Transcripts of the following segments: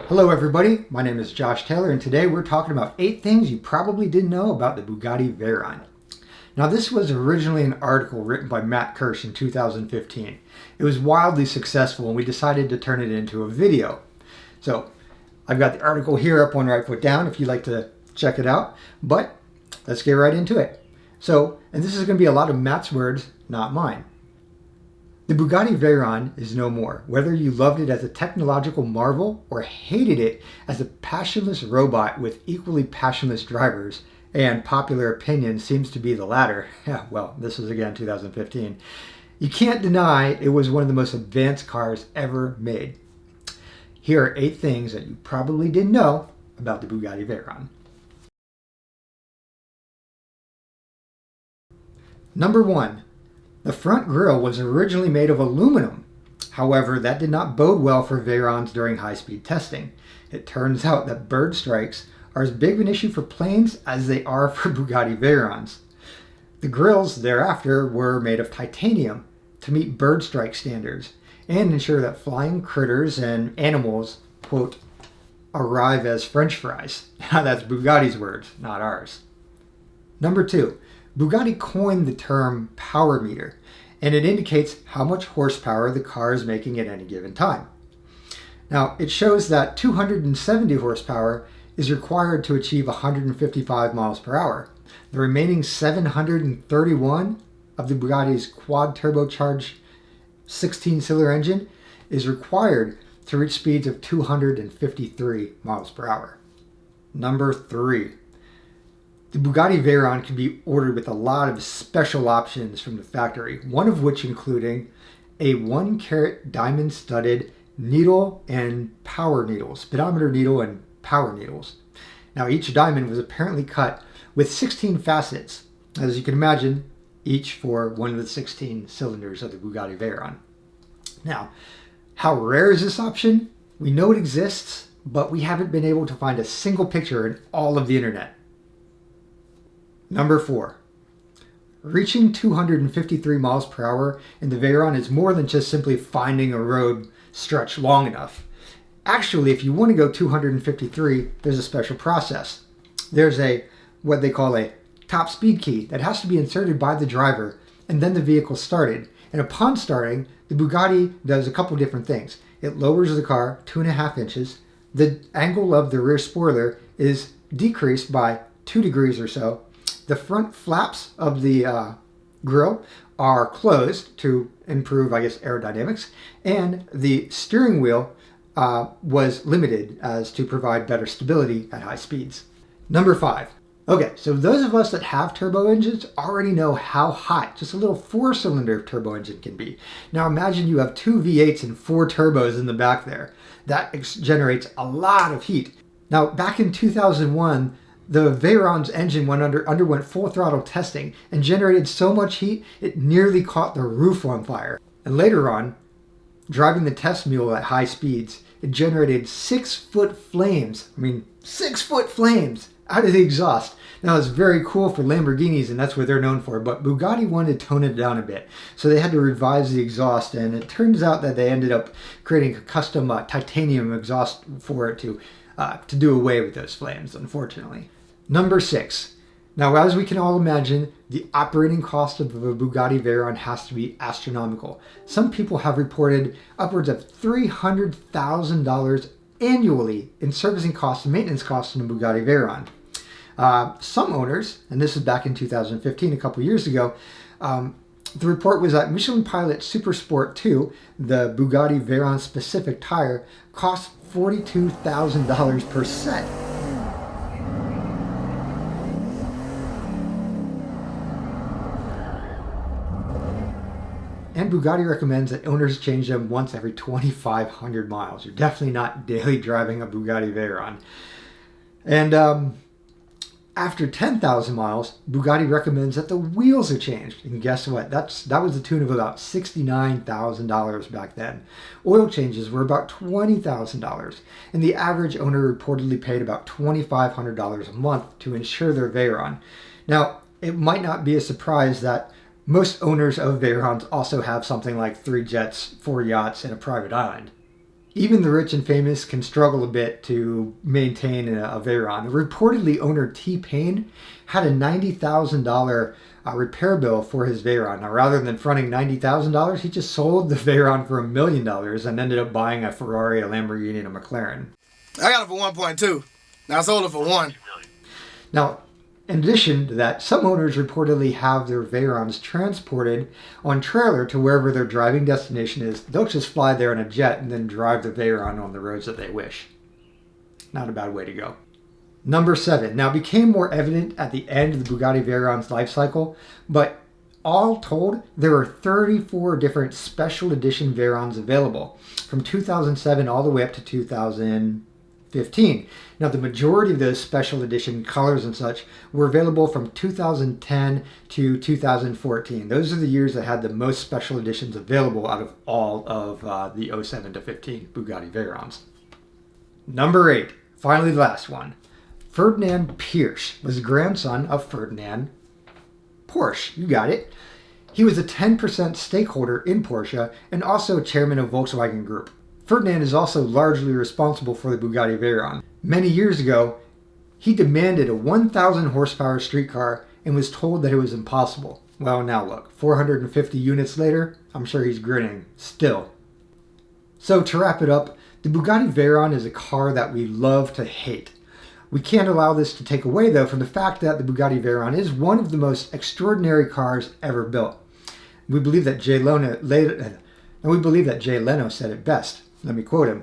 Hello everybody, my name is Josh Taylor and today we're talking about 8 things you probably didn't know about the Bugatti Veyron. Now this was originally an article written by Matt Kirsch in 2015. It was wildly successful and we decided to turn it into a video. So I've got the article here up on Right Foot Down if you'd like to check it out, but let's get right into it. And this is going to be a lot of Matt's words, not mine. The Bugatti Veyron is no more. Whether you loved it as a technological marvel or hated it as a passionless robot with equally passionless drivers, and popular opinion seems to be the latter. Yeah, well, this is again 2015. You can't deny it was one of the most advanced cars ever made. Here are 8 things that you probably didn't know about the Bugatti Veyron. Number 1. The front grille was originally made of aluminum. However, that did not bode well for Veyrons during high-speed testing. It turns out that bird strikes are as big of an issue for planes as they are for Bugatti Veyrons. The grilles thereafter were made of titanium to meet bird strike standards and ensure that flying critters and animals, quote, arrive as French fries. Now that's Bugatti's words, not ours. Number 2. Bugatti coined the term power meter, and it indicates how much horsepower the car is making at any given time. Now, it shows that 270 horsepower is required to achieve 155 miles per hour. The remaining 731 of the Bugatti's quad turbocharged 16-cylinder engine is required to reach speeds of 253 miles per hour. Number 3. The Bugatti Veyron can be ordered with a lot of special options from the factory, one of which including a 1-carat diamond-studded needle and power needles, speedometer needle and power needles. Now each diamond was apparently cut with 16 facets, as you can imagine, each for one of the 16 cylinders of the Bugatti Veyron. Now, how rare is this option? We know it exists, but we haven't been able to find a single picture in all of the internet. Number 4. Reaching 253 miles per hour in the Veyron is more than just simply finding a road stretch long enough. Actually, if you want to go 253, there's a special process. There's what they call a top speed key that has to be inserted by the driver and then the vehicle started. And upon starting, the Bugatti does a couple different things. It lowers the car 2.5 inches. The angle of the rear spoiler is decreased by 2 degrees or so. The front flaps of the grille are closed to improve, aerodynamics, and the steering wheel was limited as to provide better stability at high speeds. Number 5. Okay, so those of us that have turbo engines already know how hot just a little 4-cylinder turbo engine can be. Now imagine you have 2 V8s and 4 turbos in the back there. That generates a lot of heat. Now back in 2001, the Veyron's engine underwent full throttle testing and generated so much heat it nearly caught the roof on fire. And later on, driving the test mule at high speeds, it generated 6-foot flames. 6-foot flames out of the exhaust. Now it's very cool for Lamborghinis and that's what they're known for, but Bugatti wanted to tone it down a bit. So they had to revise the exhaust and it turns out that they ended up creating a custom titanium exhaust for it to do away with those flames, unfortunately. Number 6. Now, as we can all imagine, the operating cost of a Bugatti Veyron has to be astronomical. Some people have reported upwards of $300,000 annually in servicing costs and maintenance costs in a Bugatti Veyron. Some owners, and this is back in 2015, a couple years ago, the report was that Michelin Pilot Super Sport 2, the Bugatti Veyron specific tire, cost $42,000 per set. And Bugatti recommends that owners change them once every 2,500 miles. You're definitely not daily driving a Bugatti Veyron. And after 10,000 miles, Bugatti recommends that the wheels are changed. And guess what? That was the tune of about $69,000 back then. Oil changes were about $20,000. And the average owner reportedly paid about $2,500 a month to insure their Veyron. Now, it might not be a surprise that most owners of Veyrons also have something like 3 jets, 4 yachts, and a private island. Even the rich and famous can struggle a bit to maintain a Veyron. Reportedly, owner T-Pain had a $90,000 repair bill for his Veyron. Now, rather than fronting $90,000, he just sold the Veyron for $1 million and ended up buying a Ferrari, a Lamborghini, and a McLaren. I got it for 1.2. Now I sold it for 1. Now, in addition to that, some owners reportedly have their Veyrons transported on trailer to wherever their driving destination is. They'll just fly there in a jet and then drive the Veyron on the roads that they wish. Not a bad way to go. Number 7. Now, became more evident at the end of the Bugatti Veyron's life cycle, but all told, there are 34 different special edition Veyrons available from 2007 all the way up to 2015. Now, the majority of those special edition colors and such were available from 2010 to 2014. Those are the years that had the most special editions available out of all of the 07 to 15 Bugatti Veyrons. Number 8, finally the last one. Ferdinand Porsche was the grandson of Ferdinand Porsche. You got it. He was a 10% stakeholder in Porsche and also chairman of Volkswagen Group. Ferdinand is also largely responsible for the Bugatti Veyron. Many years ago, he demanded a 1,000 horsepower streetcar and was told that it was impossible. Well, now look, 450 units later, I'm sure he's grinning still. So to wrap it up, the Bugatti Veyron is a car that we love to hate. We can't allow this to take away, though, from the fact that the Bugatti Veyron is one of the most extraordinary cars ever built. We believe that Jay Leno said it best. Let me quote him.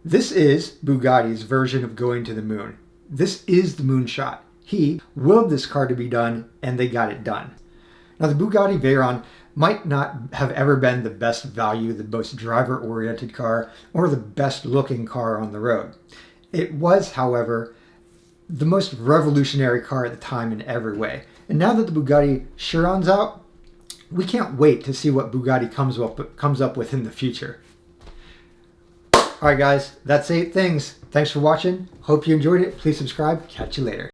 "This is Bugatti's version of going to the moon. This is the moonshot. He willed this car to be done, and they got it done." Now, the Bugatti Veyron might not have ever been the best value, the most driver-oriented car, or the best-looking car on the road. It was, however, the most revolutionary car at the time in every way. And now that the Bugatti Chiron's out, we can't wait to see what Bugatti comes up with in the future. Alright guys, that's 8 things. Thanks for watching. Hope you enjoyed it. Please subscribe. Catch you later.